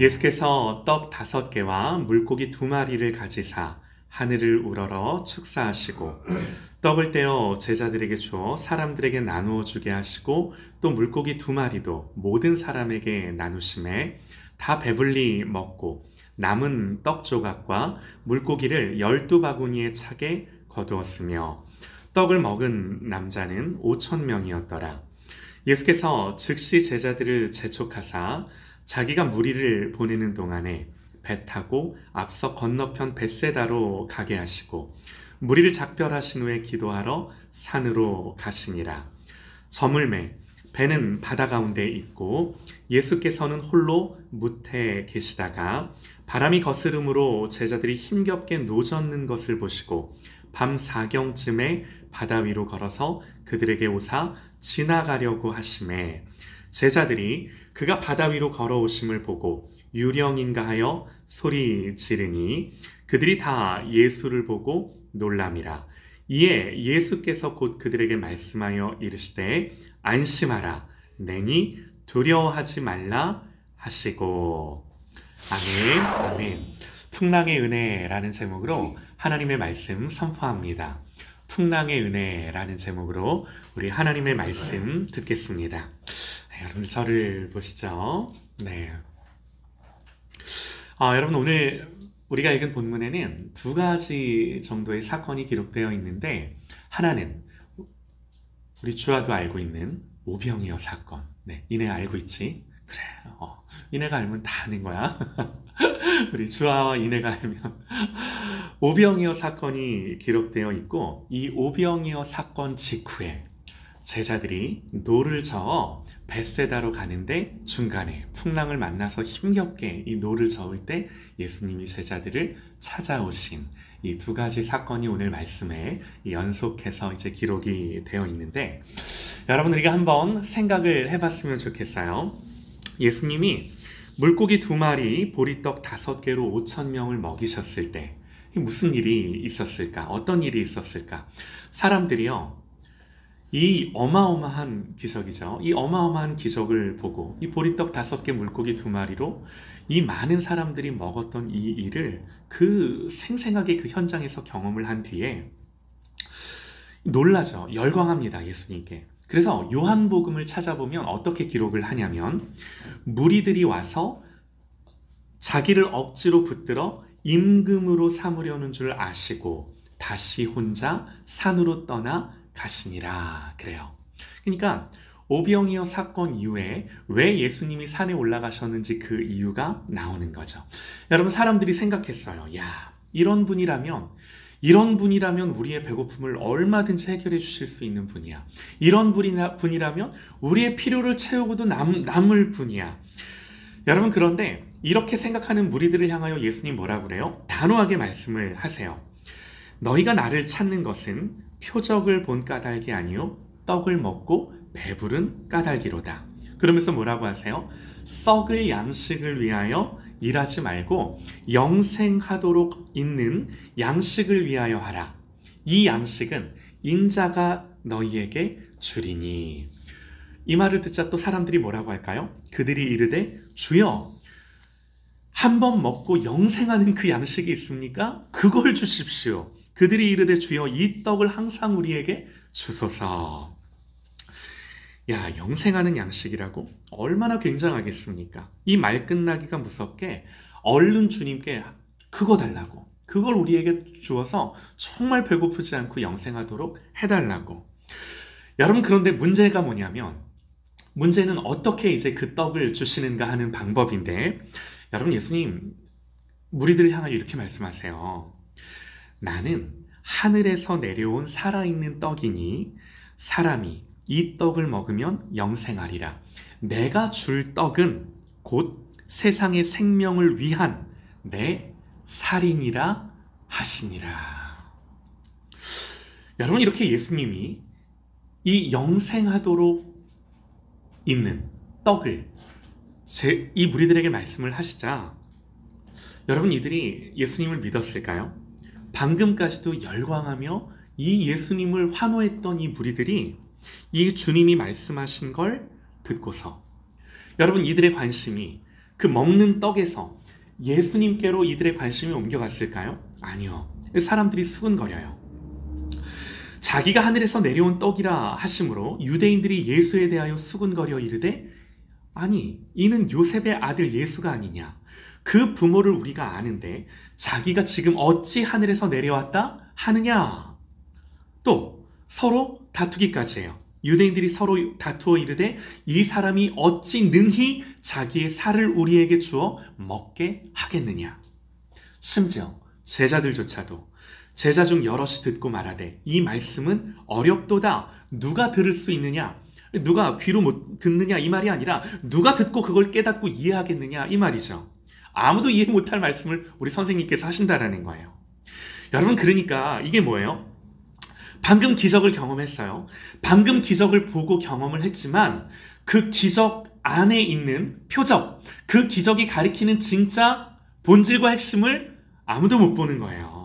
예수께서 떡 5개와 물고기 2마리를 가지사 하늘을 우러러 축사하시고 떡을 떼어 제자들에게 주어 사람들에게 나누어 주게 하시고 또 물고기 2마리도 모든 사람에게 나누심에 다 배불리 먹고 남은 떡 조각과 물고기를 12바구니에 차게 거두었으며 떡을 먹은 남자는 5,000명이었더라. 예수께서 즉시 제자들을 재촉하사 자기가 무리를 보내는 동안에 배 타고 앞서 건너편 벳세다로 가게 하시고 무리를 작별하신 후에 기도하러 산으로 가시니라. 저물매 배는 바다 가운데 있고 예수께서는 홀로 뭇에 계시다가 바람이 거스름으로 제자들이 힘겹게 노젓는 것을 보시고 밤 4경쯤에 바다 위로 걸어서 그들에게 오사 지나가려고 하심에 제자들이 그가 바다 위로 걸어오심을 보고 유령인가 하여 소리 지르니 그들이 다 예수를 보고 놀람이라. 이에 예수께서 곧 그들에게 말씀하여 이르시되 안심하라 내니 두려워하지 말라 하시고. 아멘. 아멘. 풍랑의 은혜라는 제목으로 하나님의 말씀 선포합니다. 풍랑의 은혜라는 제목으로 우리 하나님의 말씀 듣겠습니다. 네, 여러분 저를 보시죠. 네. 여러분 오늘 우리가 읽은 본문에는 2가지 정도의 사건이 기록되어 있는데 하나는 우리 주아도 알고 있는 오병이어 사건. 네, 이내가 알고 있지? 그래. 이내가 알면 다 아는 거야. 우리 주아와 이내가 알면 오병이어 사건이 기록되어 있고 이 오병이어 사건 직후에 제자들이 노를 저어 벳세다로 가는데 중간에 풍랑을 만나서 힘겹게 이 노를 저을 때 예수님이 제자들을 찾아오신 이 2가지 사건이 오늘 말씀에 연속해서 이제 기록이 되어 있는데 여러분 우리가 한번 생각을 해봤으면 좋겠어요. 예수님이 물고기 2마리, 보리떡 5개로 5,000명을 먹이셨을 때 무슨 일이 있었을까? 어떤 일이 있었을까? 사람들이요, 이 어마어마한 기적이죠. 이 어마어마한 기적을 보고 이 보리떡 5개, 물고기 2마리로 이 많은 사람들이 먹었던 이 일을 그 생생하게 그 현장에서 경험을 한 뒤에 놀라죠. 열광합니다. 예수님께. 그래서 요한복음을 찾아보면 어떻게 기록을 하냐면 무리들이 와서 자기를 억지로 붙들어 임금으로 삼으려는 줄 아시고 다시 혼자 산으로 떠나 가시니라. 그래요. 그러니까 오병이어 사건 이후에 왜 예수님이 산에 올라가셨는지 그 이유가 나오는 거죠. 여러분 사람들이 생각했어요. 야, 이런 분이라면 우리의 배고픔을 얼마든지 해결해 주실 수 있는 분이야. 이런 분이라면 우리의 필요를 채우고도 남을 분이야. 여러분 그런데 이렇게 생각하는 무리들을 향하여 예수님 뭐라고 그래요? 단호하게 말씀을 하세요. 너희가 나를 찾는 것은 표적을 본 까닭이 아니요 떡을 먹고 배부른 까닭이로다. 그러면서 뭐라고 하세요? 썩을 양식을 위하여 일하지 말고 영생하도록 있는 양식을 위하여 하라. 이 양식은 인자가 너희에게 주리니. 이 말을 듣자 또 사람들이 뭐라고 할까요? 그들이 이르되 주여 한 번 먹고 영생하는 그 양식이 있습니까? 그걸 주십시오. 그들이 이르되 주여 이 떡을 항상 우리에게 주소서. 야, 영생하는 양식이라고? 얼마나 굉장하겠습니까? 이 말 끝나기가 무섭게 얼른 주님께 그거 달라고, 그걸 우리에게 주어서 정말 배고프지 않고 영생하도록 해달라고. 여러분 그런데 문제가 뭐냐면 문제는 어떻게 이제 그 떡을 주시는가 하는 방법인데 여러분 예수님 무리들을 향하여 이렇게 말씀하세요. 나는 하늘에서 내려온 살아있는 떡이니 사람이 이 떡을 먹으면 영생하리라. 내가 줄 떡은 곧 세상의 생명을 위한 내 살이니라 하시니라. 여러분 이렇게 예수님이 이 영생하도록 있는 떡을 이 무리들에게 말씀을 하시자 여러분 이들이 예수님을 믿었을까요? 방금까지도 열광하며 이 예수님을 환호했던 이 무리들이 이 주님이 말씀하신 걸 듣고서 여러분 이들의 관심이 그 먹는 떡에서 예수님께로 이들의 관심이 옮겨갔을까요? 아니요. 사람들이 수근거려요. 자기가 하늘에서 내려온 떡이라 하심으로 유대인들이 예수에 대하여 수근거려 이르되 아니 이는 요셉의 아들 예수가 아니냐. 그 부모를 우리가 아는데 자기가 지금 어찌 하늘에서 내려왔다 하느냐. 또 서로 다투기까지 해요. 유대인들이 서로 다투어 이르되 이 사람이 어찌 능히 자기의 살을 우리에게 주어 먹게 하겠느냐. 심지어 제자들조차도 제자 중 여럿이 듣고 말하되 이 말씀은 어렵도다. 누가 들을 수 있느냐. 누가 귀로 못 듣느냐 이 말이 아니라 누가 듣고 그걸 깨닫고 이해하겠느냐 이 말이죠. 아무도 이해 못할 말씀을 우리 선생님께서 하신다라는 거예요. 여러분 그러니까 이게 뭐예요? 방금 기적을 경험했어요. 방금 기적을 보고 경험을 했지만 그 기적 안에 있는 표적, 그 기적이 가리키는 진짜 본질과 핵심을 아무도 못 보는 거예요.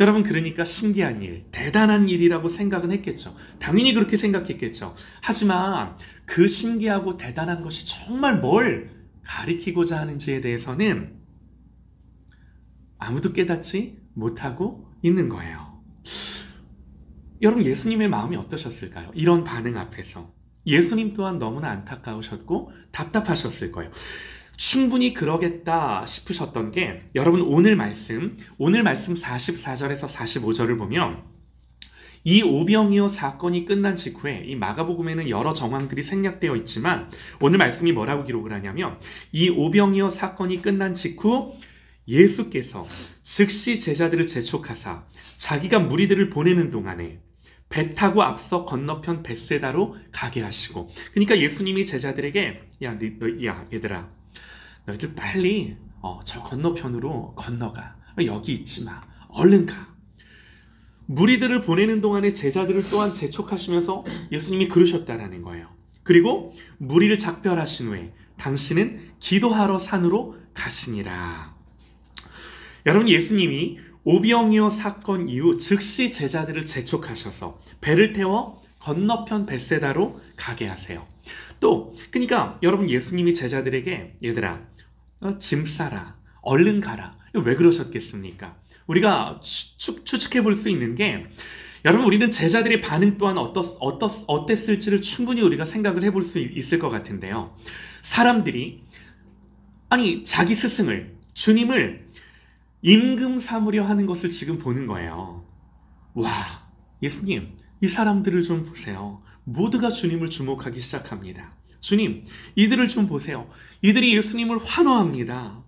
여러분 그러니까 신기한 일, 대단한 일이라고 생각은 했겠죠. 당연히 그렇게 생각했겠죠. 하지만 그 신기하고 대단한 것이 정말 뭘 가리키고자 하는지에 대해서는 아무도 깨닫지 못하고 있는 거예요. 여러분 예수님의 마음이 어떠셨을까요? 이런 반응 앞에서 예수님 또한 너무나 안타까우셨고 답답하셨을 거예요. 충분히 그러겠다 싶으셨던 게 여러분 오늘 말씀 44절에서 45절을 보면 이 오병이어 사건이 끝난 직후에 이 마가복음에는 여러 정황들이 생략되어 있지만 오늘 말씀이 뭐라고 기록을 하냐면 이 오병이어 사건이 끝난 직후 예수께서 즉시 제자들을 재촉하사 자기가 무리들을 보내는 동안에 배 타고 앞서 건너편 벳세다로 가게 하시고 그러니까 예수님이 제자들에게 야 얘들아 너희들 빨리 저 건너편으로 건너가. 여기 있지 마. 얼른 가. 무리들을 보내는 동안에 제자들을 또한 재촉하시면서 예수님이 그러셨다라는 거예요. 그리고 무리를 작별하신 후에 당신은 기도하러 산으로 가시니라. 여러분 예수님이 오병이어 사건 이후 즉시 제자들을 재촉하셔서 배를 태워 건너편 벳세다로 가게 하세요. 또 그러니까 여러분 예수님이 제자들에게 얘들아 짐 싸라. 얼른 가라. 왜 그러셨겠습니까? 우리가 추측해 볼 수 있는 게 여러분 우리는 제자들의 반응 또한 어땠을지를 충분히 우리가 생각을 해볼 수 있을 것 같은데요. 사람들이 아니 자기 스승을 주님을 임금 삼으려 하는 것을 지금 보는 거예요. 와 예수님 이 사람들을 좀 보세요. 모두가 주님을 주목하기 시작합니다. 주님 이들을 좀 보세요. 이들이 예수님을 환호합니다.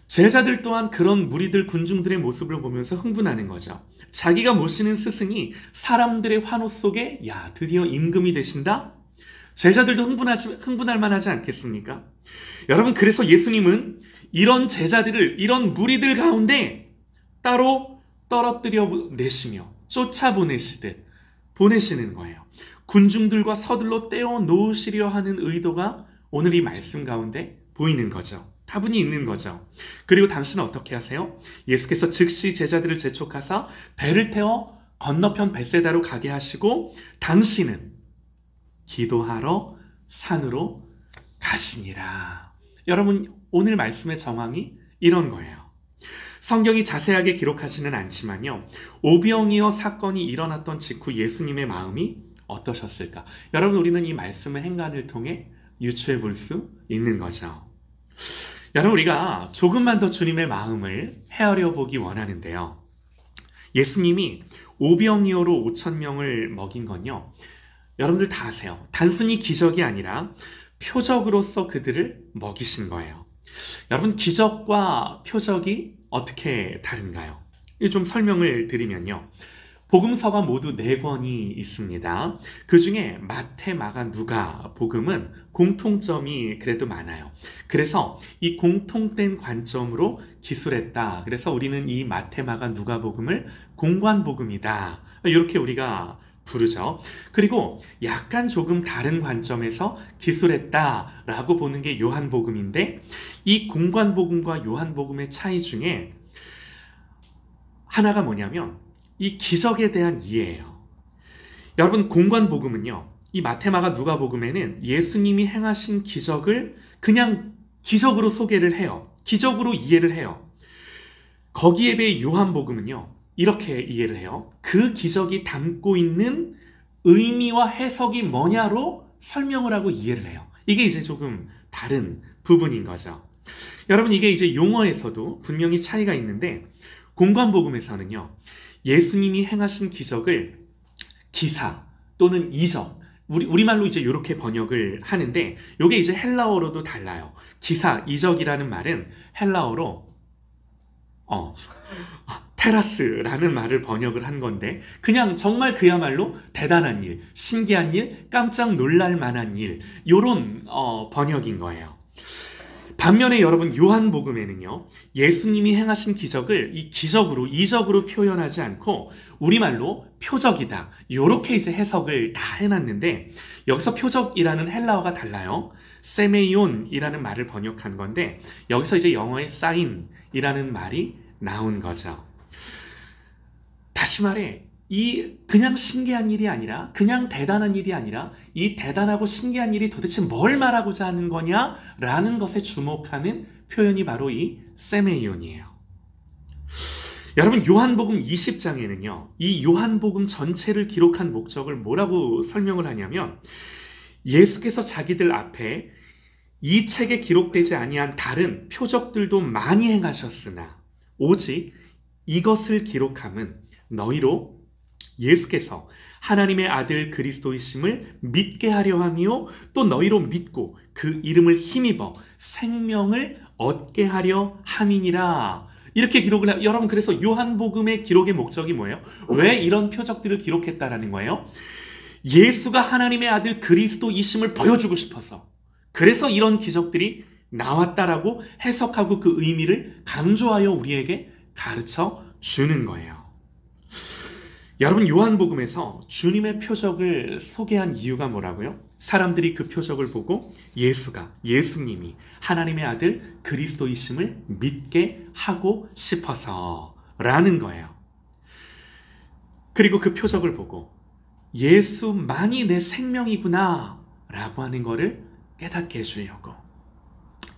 제자들 또한 그런 무리들 군중들의 모습을 보면서 흥분하는 거죠. 자기가 모시는 스승이 사람들의 환호 속에 야 드디어 임금이 되신다? 제자들도 흥분할 만하지 않겠습니까? 여러분 그래서 예수님은 이런 제자들을 이런 무리들 가운데 따로 떨어뜨려 내시며 쫓아보내시듯 보내시는 거예요. 군중들과 서둘러 떼어 놓으시려 하는 의도가 오늘 이 말씀 가운데 보이는 거죠. 다분히 있는 거죠. 그리고 당신은 어떻게 하세요? 예수께서 즉시 제자들을 재촉하사 배를 태워 건너편 벳세다로 가게 하시고 당신은 기도하러 산으로 가시니라. 여러분 오늘 말씀의 정황이 이런 거예요. 성경이 자세하게 기록하지는 않지만요. 오병이어 사건이 일어났던 직후 예수님의 마음이 어떠셨을까? 여러분 우리는 이 말씀의 행간을 통해 유추해 볼 수 있는 거죠. 여러분 우리가 조금만 더 주님의 마음을 헤아려 보기 원하는데요. 예수님이 오병이어로 5,000명을 먹인 건요. 여러분들 다 아세요. 단순히 기적이 아니라 표적으로서 그들을 먹이신 거예요. 여러분 기적과 표적이 어떻게 다른가요? 좀 설명을 드리면요. 복음서가 모두 4권이 있습니다. 그 중에 마태, 마가, 누가 복음은 공통점이 그래도 많아요. 그래서 이 공통된 관점으로 기술했다. 그래서 우리는 이 마태, 마가, 누가 복음을 공관복음이다. 이렇게 우리가 부르죠. 그리고 약간 조금 다른 관점에서 기술했다라고 보는 게 요한복음인데 이 공관복음과 요한복음의 차이 중에 하나가 뭐냐면 이 기적에 대한 이해예요. 여러분 공관복음은요. 이 마태, 마가, 누가 복음에는 예수님이 행하신 기적을 그냥 기적으로 소개를 해요. 기적으로 이해를 해요. 거기에 비해 요한복음은요, 이렇게 이해를 해요. 그 기적이 담고 있는 의미와 해석이 뭐냐로 설명을 하고 이해를 해요. 이게 이제 조금 다른 부분인 거죠. 여러분, 이게 이제 용어에서도 분명히 차이가 있는데, 공관복음에서는요, 예수님이 행하신 기적을 기사 또는 이적, 우리말로 이제 이렇게 번역을 하는데, 이게 이제 헬라어로도 달라요. 기사, 이적이라는 말은 헬라어로 테라스라는 말을 번역을 한 건데, 그냥 정말 그야말로 대단한 일, 신기한 일, 깜짝 놀랄 만한 일, 요런 번역인 거예요. 반면에 여러분, 요한복음에는요, 예수님이 행하신 기적을 이 기적으로, 이적으로 표현하지 않고 우리말로 표적이다, 요렇게 이제 해석을 다 해놨는데, 여기서 표적이라는 헬라어가 달라요. 세메이온이라는 말을 번역한 건데, 여기서 이제 영어의 사인이라는 말이 나온 거죠. 다시 말해, 이 그냥 신기한 일이 아니라, 그냥 대단한 일이 아니라, 이 대단하고 신기한 일이 도대체 뭘 말하고자 하는 거냐라는 것에 주목하는 표현이 바로 이 세메이온이에요. 여러분, 요한복음 20장에는요, 이 요한복음 전체를 기록한 목적을 뭐라고 설명을 하냐면, 예수께서 자기들 앞에 이 책에 기록되지 아니한 다른 표적들도 많이 행하셨으나 오직 이것을 기록함은 너희로 예수께서 하나님의 아들 그리스도이심을 믿게 하려 함이요, 또 너희로 믿고 그 이름을 힘입어 생명을 얻게 하려 함이니라. 이렇게 기록을 해요. 여러분, 그래서 요한복음의 기록의 목적이 뭐예요? 왜 이런 표적들을 기록했다라는 거예요? 예수가 하나님의 아들 그리스도이심을 보여주고 싶어서, 그래서 이런 기적들이 나왔다라고 해석하고 그 의미를 강조하여 우리에게 가르쳐 주는 거예요. 여러분, 요한복음에서 주님의 표적을 소개한 이유가 뭐라고요? 사람들이 그 표적을 보고 예수님이 하나님의 아들 그리스도이심을 믿게 하고 싶어서라는 거예요. 그리고 그 표적을 보고 예수만이 내 생명이구나 라고 하는 거를 깨닫게 해주려고.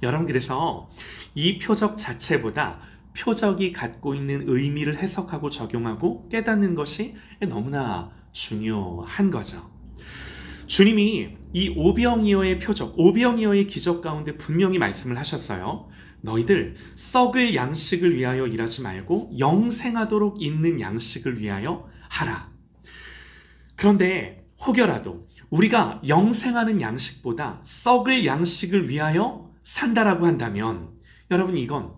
여러분, 그래서 이 표적 자체보다 표적이 갖고 있는 의미를 해석하고 적용하고 깨닫는 것이 너무나 중요한 거죠. 주님이 이 오병이어의 표적, 오병이어의 기적 가운데 분명히 말씀을 하셨어요. 너희들 썩을 양식을 위하여 일하지 말고 영생하도록 있는 양식을 위하여 하라. 그런데 혹여라도 우리가 영생하는 양식보다 썩을 양식을 위하여 산다라고 한다면, 여러분, 이건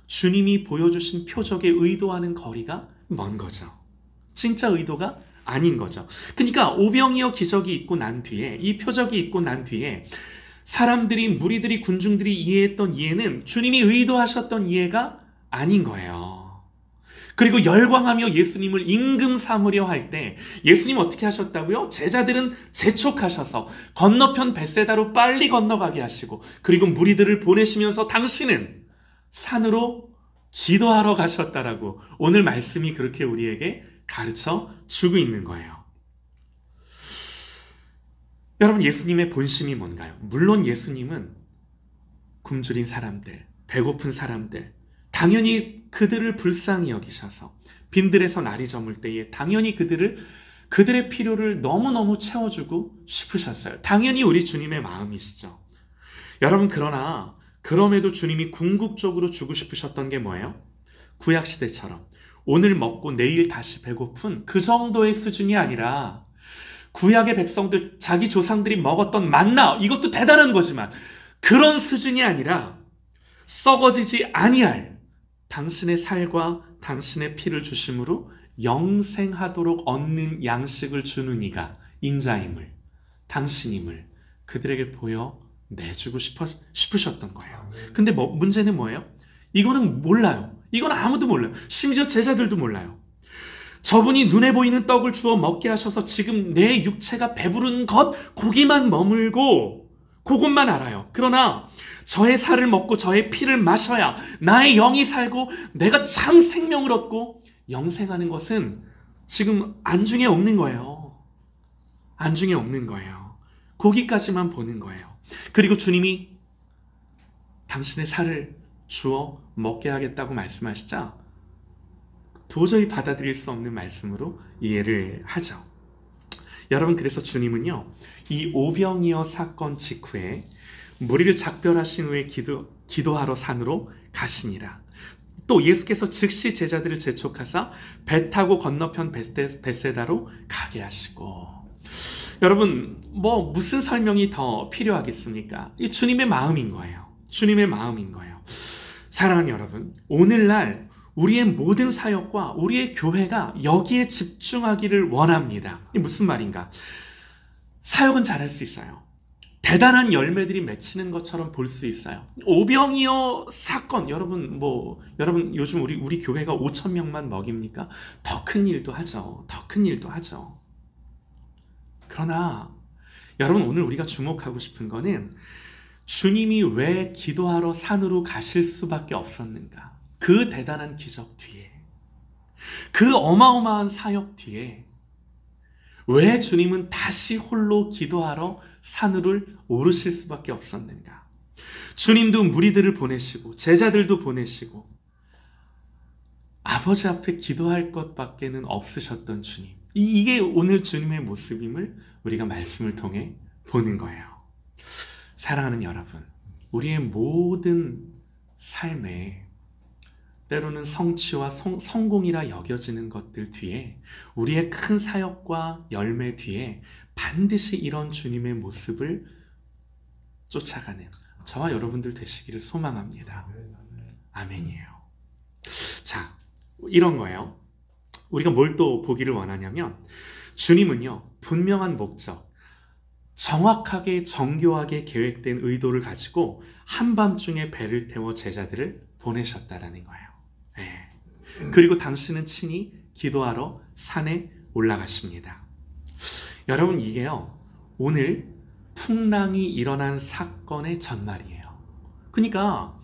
주님이 보여주신 표적에 의도하는 거리가 먼 거죠. 진짜 의도가 아닌 거죠. 그러니까 오병이어 기적이 있고 난 뒤에, 이 표적이 있고 난 뒤에 사람들이, 무리들이, 군중들이 이해했던 이해는 주님이 의도하셨던 이해가 아닌 거예요. 그리고 열광하며 예수님을 임금 삼으려 할 때 예수님 어떻게 하셨다고요? 제자들은 재촉하셔서 건너편 벳세다로 빨리 건너가게 하시고, 그리고 무리들을 보내시면서 당신은 산으로 기도하러 가셨다라고 오늘 말씀이 그렇게 우리에게 가르쳐 주고 있는 거예요. 여러분, 예수님의 본심이 뭔가요? 물론 예수님은 굶주린 사람들, 배고픈 사람들, 당연히 그들을 불쌍히 여기셔서 빈들에서 날이 저물 때에 당연히 그들의 필요를 너무너무 채워주고 싶으셨어요. 당연히 우리 주님의 마음이시죠. 여러분, 그러나 그럼에도 주님이 궁극적으로 주고 싶으셨던 게 뭐예요? 구약시대처럼 오늘 먹고 내일 다시 배고픈 그 정도의 수준이 아니라, 구약의 백성들, 자기 조상들이 먹었던 만나, 이것도 대단한 거지만 그런 수준이 아니라 썩어지지 아니할 당신의 살과 당신의 피를 주심으로 영생하도록 얻는 양식을 주는 이가 인자임을, 당신임을 그들에게 보여내주고 싶으셨던 거예요. 근데 문제는 뭐예요? 이거는 몰라요. 이건 아무도 몰라요. 심지어 제자들도 몰라요. 저분이 눈에 보이는 떡을 주어 먹게 하셔서 지금 내 육체가 배부른 것, 고기만 머물고 그것만 알아요. 그러나 저의 살을 먹고 저의 피를 마셔야 나의 영이 살고 내가 참 생명을 얻고 영생하는 것은 지금 안중에 없는 거예요. 안중에 없는 거예요. 거기까지만 보는 거예요. 그리고 주님이 당신의 살을 주어 먹게 하겠다고 말씀하시자 도저히 받아들일 수 없는 말씀으로 이해를 하죠. 여러분, 그래서 주님은요, 이 오병이어 사건 직후에 무리를 작별하신 후에 기도하러 산으로 가시니라. 또 예수께서 즉시 제자들을 재촉하사 배 타고 건너편 벳세다로 가게 하시고. 여러분, 무슨 설명이 더 필요하겠습니까? 이 주님의 마음인 거예요. 주님의 마음인 거예요. 사랑하는 여러분, 오늘날 우리의 모든 사역과 우리의 교회가 여기에 집중하기를 원합니다. 이게 무슨 말인가? 사역은 잘할 수 있어요. 대단한 열매들이 맺히는 것처럼 볼 수 있어요. 오병이어 사건, 여러분 요즘 우리 교회가 5,000명만 먹입니까? 더 큰 일도 하죠. 더 큰 일도 하죠. 그러나 여러분, 오늘 우리가 주목하고 싶은 거는 주님이 왜 기도하러 산으로 가실 수밖에 없었는가? 그 대단한 기적 뒤에, 그 어마어마한 사역 뒤에 왜 주님은 다시 홀로 기도하러 산을 오르실 수밖에 없었는가? 주님도 무리들을 보내시고 제자들도 보내시고 아버지 앞에 기도할 것밖에는 없으셨던 주님. 이게 오늘 주님의 모습임을 우리가 말씀을 통해 보는 거예요. 사랑하는 여러분, 우리의 모든 삶에 때로는 성취와 성공이라 여겨지는 것들 뒤에, 우리의 큰 사역과 열매 뒤에 반드시 이런 주님의 모습을 쫓아가는 저와 여러분들 되시기를 소망합니다. 아멘이에요. 자, 이런 거예요. 우리가 뭘 또 보기를 원하냐면, 주님은요, 분명한 목적, 정확하게 정교하게 계획된 의도를 가지고 한밤중에 배를 태워 제자들을 보내셨다라는 거예요. 네. 그리고 당신은 친히 기도하러 산에 올라가십니다. 여러분, 이게요, 오늘 풍랑이 일어난 사건의 전말이에요. 그러니까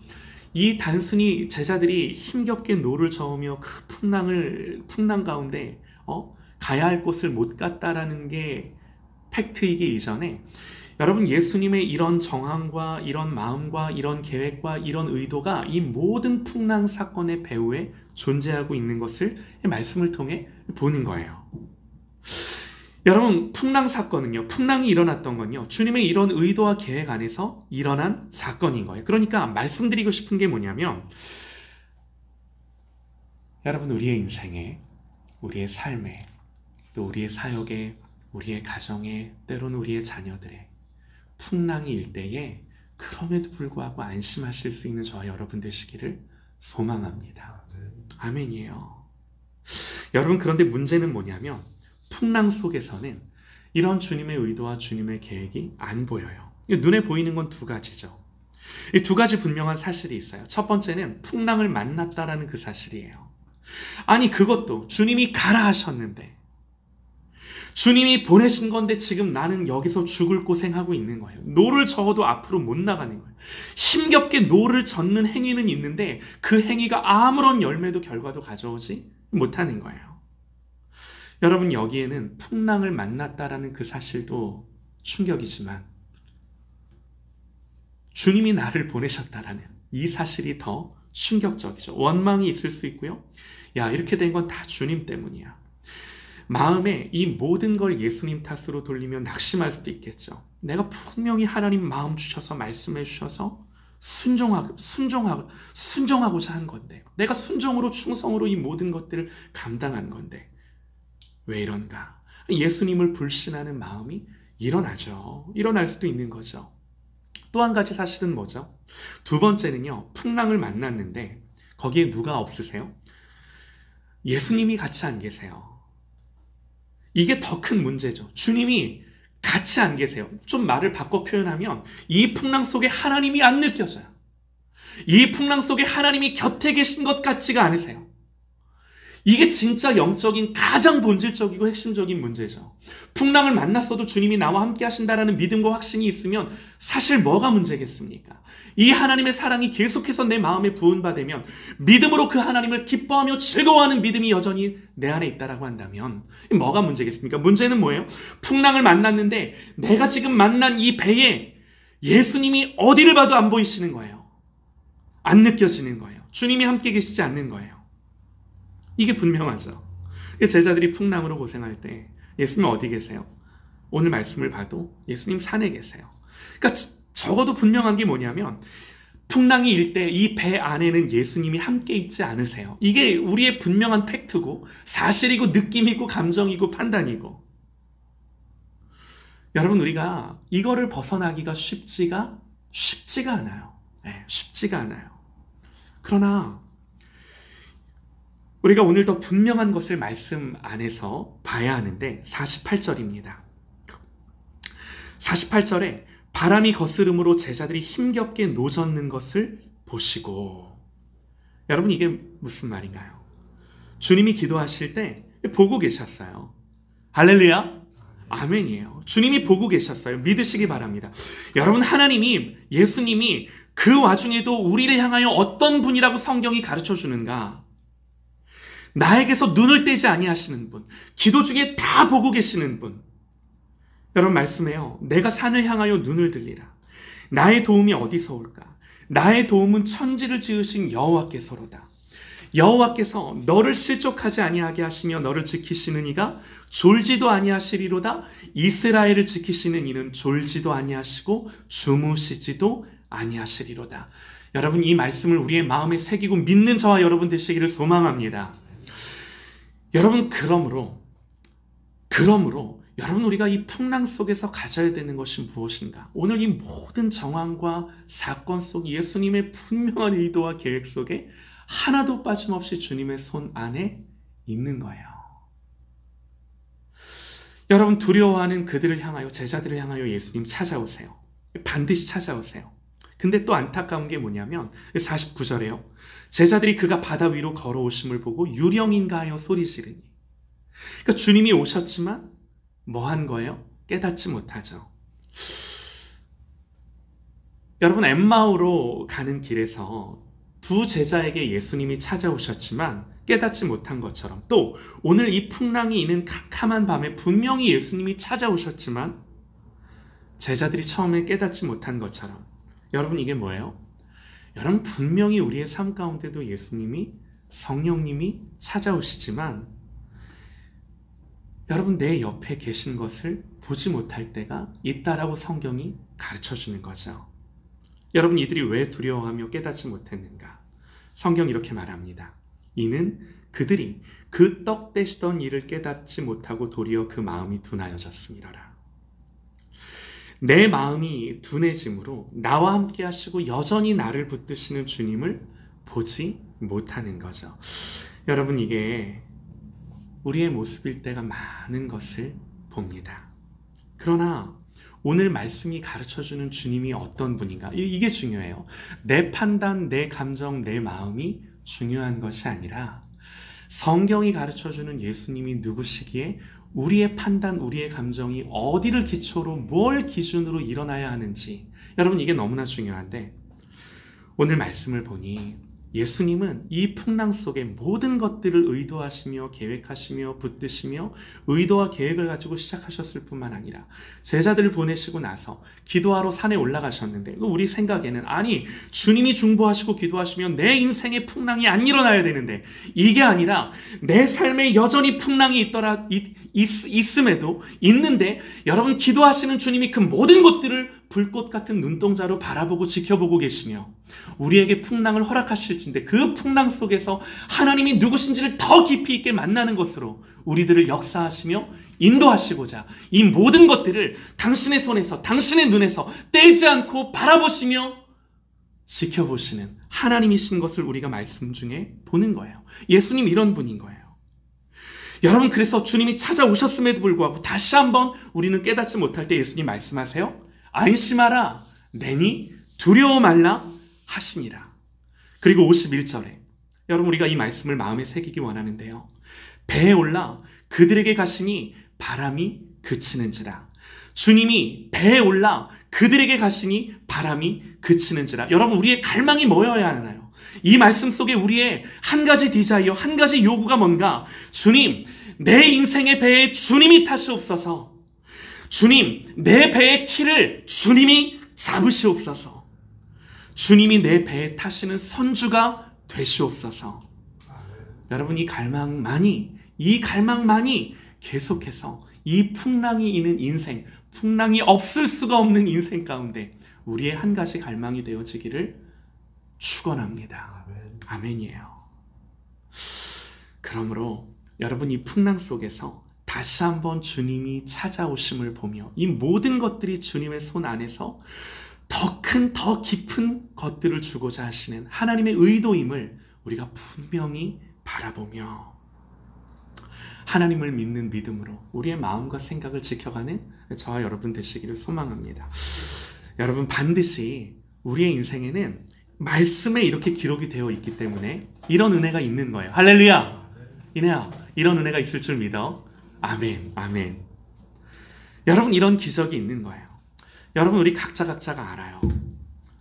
이 단순히 제자들이 힘겹게 노를 저으며 그 풍랑 가운데 가야 할 곳을 못 갔다라는 게 팩트이기 이전에, 여러분, 예수님의 이런 정황과 이런 마음과 이런 계획과 이런 의도가 이 모든 풍랑 사건의 배후에 존재하고 있는 것을 말씀을 통해 보는 거예요. 여러분, 풍랑 사건은요, 풍랑이 일어났던 건요, 주님의 이런 의도와 계획 안에서 일어난 사건인 거예요. 그러니까 말씀드리고 싶은 게 뭐냐면, 여러분, 우리의 인생에, 우리의 삶에, 또 우리의 사역에, 우리의 가정에, 때로는 우리의 자녀들의 풍랑이 일 때에 그럼에도 불구하고 안심하실 수 있는 저와 여러분 되시기를 소망합니다. 아멘이에요. 여러분, 그런데 문제는 뭐냐면, 풍랑 속에서는 이런 주님의 의도와 주님의 계획이 안 보여요. 눈에 보이는 건 두 가지죠. 이 두 가지 분명한 사실이 있어요. 첫 번째는 풍랑을 만났다라는 그 사실이에요. 아니, 그것도 주님이 가라 하셨는데, 주님이 보내신 건데 지금 나는 여기서 죽을 고생하고 있는 거예요. 노를 저어도 앞으로 못 나가는 거예요. 힘겹게 노를 젓는 행위는 있는데 그 행위가 아무런 열매도 결과도 가져오지 못하는 거예요. 여러분, 여기에는 풍랑을 만났다라는 그 사실도 충격이지만, 주님이 나를 보내셨다라는 이 사실이 더 충격적이죠. 원망이 있을 수 있고요. 야, 이렇게 된 건 다 주님 때문이야. 마음에 이 모든 걸 예수님 탓으로 돌리면 낙심할 수도 있겠죠. 내가 분명히 하나님 마음 주셔서 말씀해 주셔서 순종하고자 한 건데, 내가 순종으로 충성으로 이 모든 것들을 감당한 건데 왜 이런가? 예수님을 불신하는 마음이 일어나죠. 일어날 수도 있는 거죠. 또 한 가지 사실은 뭐죠? 두 번째는요, 풍랑을 만났는데 거기에 누가 없으세요? 예수님이 같이 안 계세요. 이게 더 큰 문제죠. 주님이 같이 안 계세요. 좀 말을 바꿔 표현하면 이 풍랑 속에 하나님이 안 느껴져요. 이 풍랑 속에 하나님이 곁에 계신 것 같지가 않으세요. 이게 진짜 영적인 가장 본질적이고 핵심적인 문제죠. 풍랑을 만났어도 주님이 나와 함께 하신다라는 믿음과 확신이 있으면 사실 뭐가 문제겠습니까? 이 하나님의 사랑이 계속해서 내 마음에 부은바되면, 믿음으로 그 하나님을 기뻐하며 즐거워하는 믿음이 여전히 내 안에 있다라고 한다면 뭐가 문제겠습니까? 문제는 뭐예요? 풍랑을 만났는데 내가 지금 만난 이 배에 예수님이 어디를 봐도 안 보이시는 거예요. 안 느껴지는 거예요. 주님이 함께 계시지 않는 거예요. 이게 분명하죠. 제자들이 풍랑으로 고생할 때 예수님 어디 계세요? 오늘 말씀을 봐도 예수님 산에 계세요. 그러니까 적어도 분명한 게 뭐냐면 풍랑이 일 때 이 배 안에는 예수님이 함께 있지 않으세요. 이게 우리의 분명한 팩트고 사실이고 느낌이고 감정이고 판단이고. 여러분, 우리가 이거를 벗어나기가 쉽지가 않아요. 네, 쉽지가 않아요. 그러나 우리가 오늘 더 분명한 것을 말씀 안에서 봐야 하는데 48절입니다. 48절에 바람이 거스름으로 제자들이 힘겹게 노젓는 것을 보시고. 여러분, 이게 무슨 말인가요? 주님이 기도하실 때 보고 계셨어요. 할렐루야? 아멘이에요. 주님이 보고 계셨어요. 믿으시기 바랍니다. 여러분, 하나님이, 예수님이 그 와중에도 우리를 향하여 어떤 분이라고 성경이 가르쳐 주는가? 나에게서 눈을 떼지 아니하시는 분, 기도 중에 다 보고 계시는 분. 여러분, 말씀해요. 내가 산을 향하여 눈을 들리라. 나의 도움이 어디서 올까? 나의 도움은 천지를 지으신 여호와께서로다. 여호와께서 너를 실족하지 아니하게 하시며 너를 지키시는 이가 졸지도 아니하시리로다. 이스라엘을 지키시는 이는 졸지도 아니하시고 주무시지도 아니하시리로다. 여러분, 이 말씀을 우리의 마음에 새기고 믿는 저와 여러분 되시기를 소망합니다. 여러분, 그러므로 여러분, 우리가 이 풍랑 속에서 가져야 되는 것이 무엇인가? 오늘 이 모든 정황과 사건 속 예수님의 분명한 의도와 계획 속에 하나도 빠짐없이 주님의 손 안에 있는 거예요. 여러분, 두려워하는 그들을 향하여, 제자들을 향하여 예수님 찾아오세요. 반드시 찾아오세요. 근데 또 안타까운 게 뭐냐면 49절에요. 제자들이 그가 바다 위로 걸어오심을 보고 유령인가 하여 소리 지르니. 그러니까 주님이 오셨지만 뭐 한 거예요? 깨닫지 못하죠. 여러분, 엠마오로 가는 길에서 두 제자에게 예수님이 찾아오셨지만 깨닫지 못한 것처럼, 또 오늘 이 풍랑이 있는 캄캄한 밤에 분명히 예수님이 찾아오셨지만 제자들이 처음에 깨닫지 못한 것처럼, 여러분, 이게 뭐예요? 여러분, 분명히 우리의 삶 가운데도 예수님이, 성령님이 찾아오시지만 여러분, 내 옆에 계신 것을 보지 못할 때가 있다라고 성경이 가르쳐 주는 거죠. 여러분, 이들이 왜 두려워하며 깨닫지 못했는가? 성경 이렇게 말합니다. 이는 그들이 그 떡 떼시던 일을 깨닫지 못하고 도리어 그 마음이 둔하여졌음이로라. 내 마음이 둔해짐으로 나와 함께 하시고 여전히 나를 붙드시는 주님을 보지 못하는 거죠. 여러분, 이게 우리의 모습일 때가 많은 것을 봅니다. 그러나 오늘 말씀이 가르쳐주는 주님이 어떤 분인가? 이게 중요해요. 내 판단, 내 감정, 내 마음이 중요한 것이 아니라 성경이 가르쳐주는 예수님이 누구시기에 우리의 판단, 우리의 감정이 어디를 기초로, 뭘 기준으로 일어나야 하는지. 여러분, 이게 너무나 중요한데 오늘 말씀을 보니 예수님은 이 풍랑 속에 모든 것들을 의도하시며 계획하시며 붙드시며 의도와 계획을 가지고 시작하셨을 뿐만 아니라 제자들을 보내시고 나서 기도하러 산에 올라가셨는데, 우리 생각에는 아니, 주님이 중보하시고 기도하시면 내 인생에 풍랑이 안 일어나야 되는데, 이게 아니라 내 삶에 여전히 풍랑이 있음에도 있는데 여러분, 기도하시는 주님이 그 모든 것들을 불꽃 같은 눈동자로 바라보고 지켜보고 계시며 우리에게 풍랑을 허락하실진데 그 풍랑 속에서 하나님이 누구신지를 더 깊이 있게 만나는 것으로 우리들을 역사하시며 인도하시고자 이 모든 것들을 당신의 손에서, 당신의 눈에서 떼지 않고 바라보시며 지켜보시는 하나님이신 것을 우리가 말씀 중에 보는 거예요. 예수님 이런 분인 거예요. 여러분, 그래서 주님이 찾아오셨음에도 불구하고 다시 한번 우리는 깨닫지 못할 때 예수님 말씀하세요. 안심하라, 내니 두려워 말라 하시니라. 그리고 51절에 여러분, 우리가 이 말씀을 마음에 새기기 원하는데요. 배에 올라 그들에게 가시니 바람이 그치는지라. 주님이 배에 올라 그들에게 가시니 바람이 그치는지라. 여러분, 우리의 갈망이 뭐여야 하나요? 이 말씀 속에 우리의 한 가지 디자이어, 한 가지 요구가 뭔가? 주님, 내 인생의 배에 주님이 타시옵소서. 주님, 내 배의 키를 주님이 잡으시옵소서. 주님이 내 배에 타시는 선주가 되시옵소서. 여러분, 이 갈망만이 계속해서 이 풍랑이 있는 인생, 풍랑이 없을 수가 없는 인생 가운데 우리의 한 가지 갈망이 되어지기를 축원합니다. 아멘이에요. 그러므로 여러분, 이 풍랑 속에서 다시 한번 주님이 찾아오심을 보며 이 모든 것들이 주님의 손 안에서 더 큰, 더 깊은 것들을 주고자 하시는 하나님의 의도임을 우리가 분명히 바라보며 하나님을 믿는 믿음으로 우리의 마음과 생각을 지켜가는 저와 여러분 되시기를 소망합니다. 여러분, 반드시 우리의 인생에는 말씀에 이렇게 기록이 되어 있기 때문에 이런 은혜가 있는 거예요. 할렐루야! 이내야, 이런 은혜가 있을 줄 믿어. 아멘, 아멘. 여러분, 이런 기적이 있는 거예요. 여러분, 우리 각자가 알아요.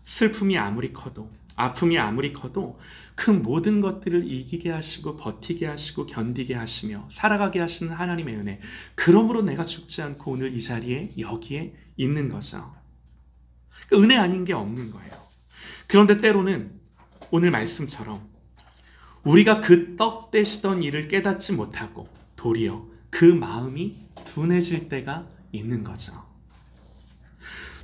슬픔이 아무리 커도, 아픔이 아무리 커도 그 모든 것들을 이기게 하시고 버티게 하시고 견디게 하시며 살아가게 하시는 하나님의 은혜, 그러므로 내가 죽지 않고 오늘 이 자리에 여기에 있는 거죠. 은혜 아닌 게 없는 거예요. 그런데 때로는 오늘 말씀처럼 우리가 그 떡 떼시던 일을 깨닫지 못하고 도리어 그 마음이 둔해질 때가 있는 거죠.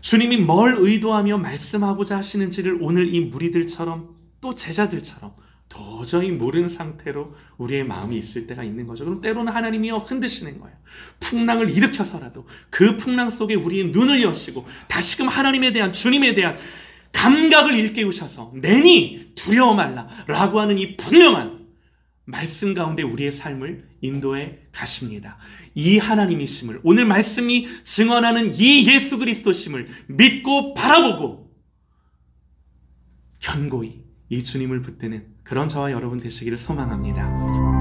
주님이 뭘 의도하며 말씀하고자 하시는지를 오늘 이 무리들처럼 또 제자들처럼 도저히 모르는 상태로 우리의 마음이 있을 때가 있는 거죠. 그럼 때로는 하나님이 흔드시는 거예요. 풍랑을 일으켜서라도 그 풍랑 속에 우리의 눈을 여시고 다시금 하나님에 대한, 주님에 대한 감각을 일깨우셔서 내니 두려워 말라 라고 하는 이 분명한 말씀 가운데 우리의 삶을 인도해 가십니다. 이 하나님이심을, 오늘 말씀이 증언하는 이 예수 그리스도심을 믿고 바라보고 견고히 이 주님을 붙드는 그런 저와 여러분 되시기를 소망합니다.